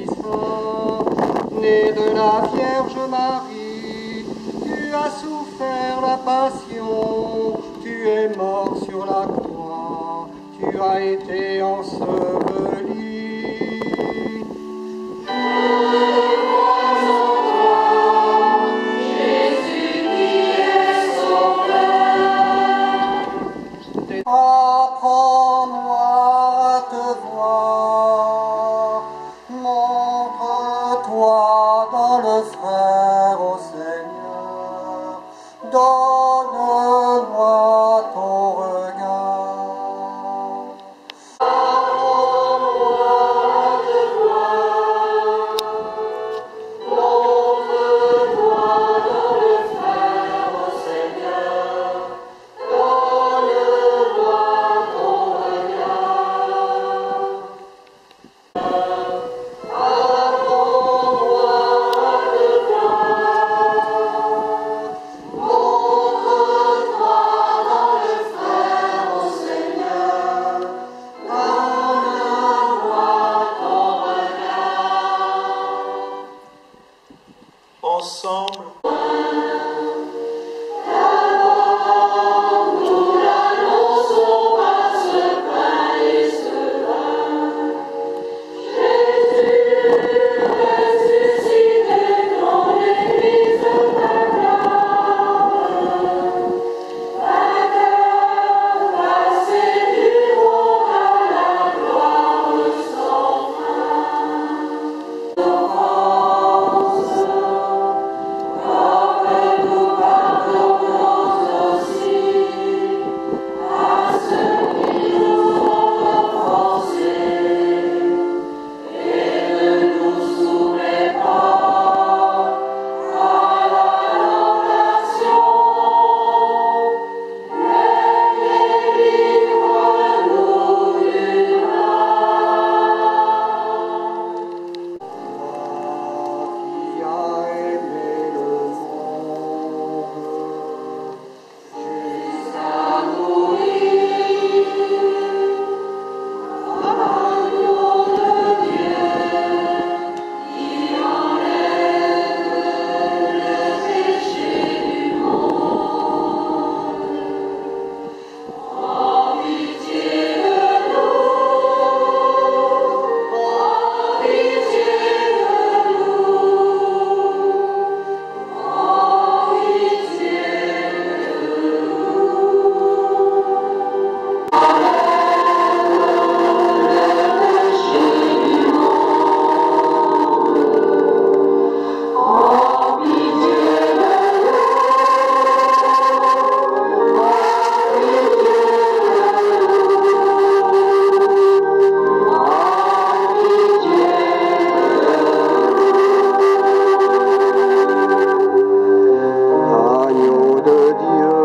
Saint, né de la Vierge Marie, tu as souffert la passion, tu es mort sur la croix, tu as été enseveli. Apprends-moi à te voir, montre-toi dans le frère au Seigneur, donne-moi ton regard. Apprends-moi à te voir, montre-toi dans le frère au Seigneur, donne-moi ton regard. Apprends-moi à te voir, montre-toi dans le frère au Seigneur, donne-moi ton regard. Ensemble, Nous l'annonçons par ce pain et ce vin. Jésus ressuscité dans l'Église t'acclame. Vainqueur passé du monde à la gloire sans fin. Offense, comme nous pardonnons aussi à ceux qui nous ont offensés, et ne nous soumets pas à la tentation, mais délivre-nous du mal. Toi qui as aimé le monde jusqu'à mourir, agneau de Dieu qui enlève le péché du monde, prends pitié de nous, prends pitié de nous, prends pitié de Agneau de Dieu,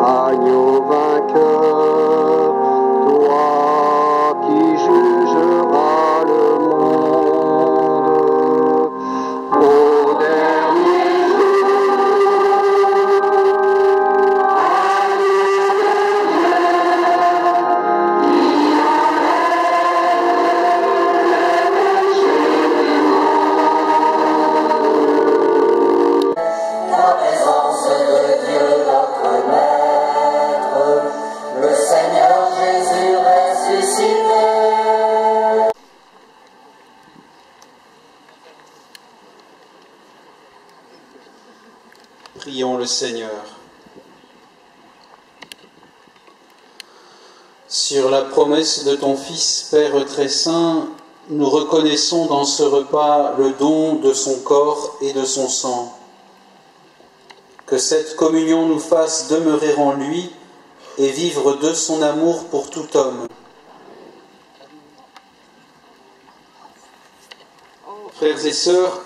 agneau vainqueur, toi qui jugeras le monde au dernier la présence de Dieu notre Maître, le Seigneur Jésus ressuscité. prions le Seigneur. Sur la promesse de ton Fils, Père très saint, nous reconnaissons dans ce repas le don de son corps et de son sang. Que cette communion nous fasse demeurer en lui et vivre de son amour pour tout homme. Frères et sœurs,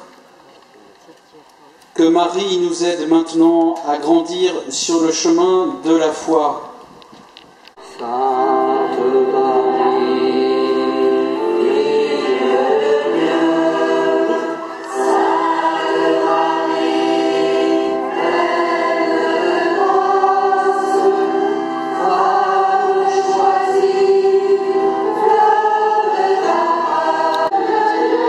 que Marie nous aide maintenant à grandir sur le chemin de la foi. Sainte Marie, Vierge de Dieu, Sainte Marie, Pleine de grâce, femme choisie, fleur de ta race.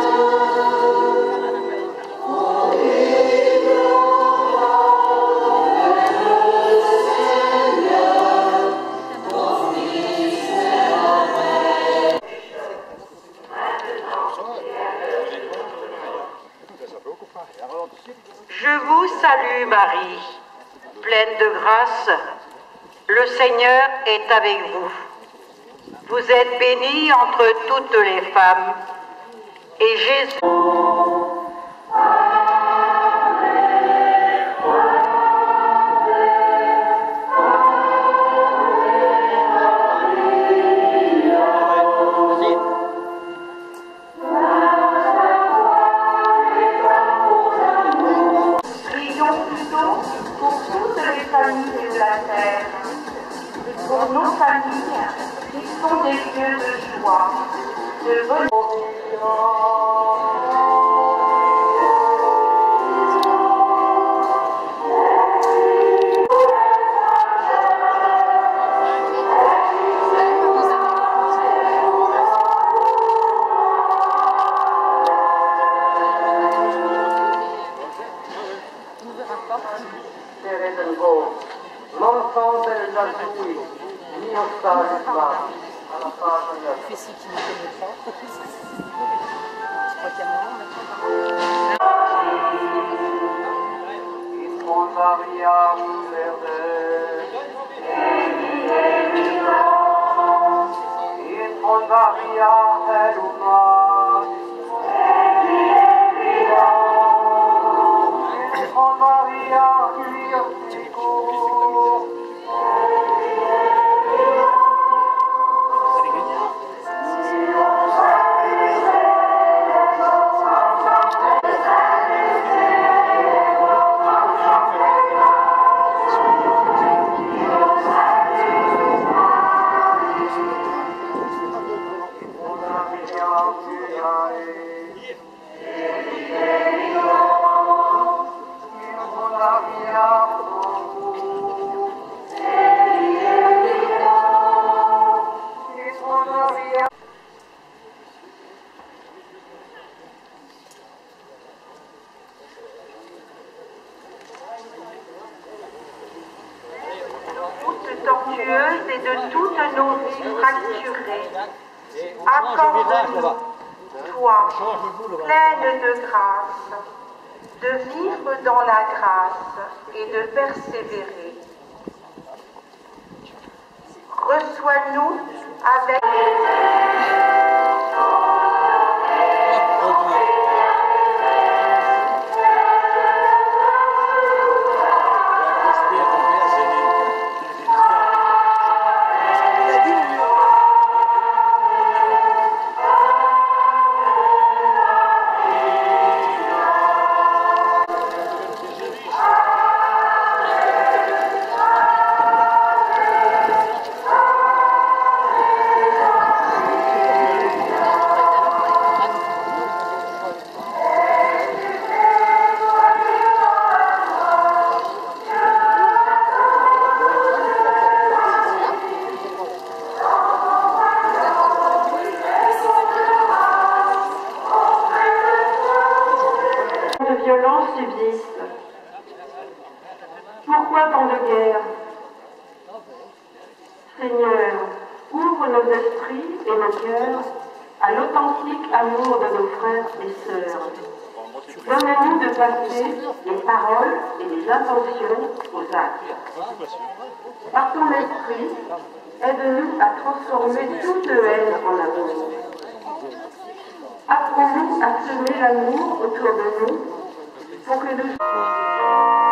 Je vous salue Marie, pleine de grâce, le Seigneur est avec vous. Vous êtes bénie entre toutes les femmes, et Jésus... Pour nos familles qui sont des lieux de joie, de bonheur. L'enfant d'El-Jazoui, mis au stage à la page 9. Tu fais si tu ne connais pas. Je crois qu'il y a moyen maintenant. Maria Verde, Maria Heluma, Maria tortueuse et de toutes nos vies fracturées. Accorde-nous, toi, pleine de grâce, de vivre dans la grâce et de persévérer. Reçois-nous avec... violence subsiste. Pourquoi tant de guerre? Seigneur, ouvre nos esprits et nos cœurs à l'authentique amour de nos frères et sœurs. Donne-nous de passer les paroles et les intentions aux actes. Par ton esprit, aide-nous à transformer toute haine en amour. Apprends-nous à semer l'amour autour de nous pour que nous...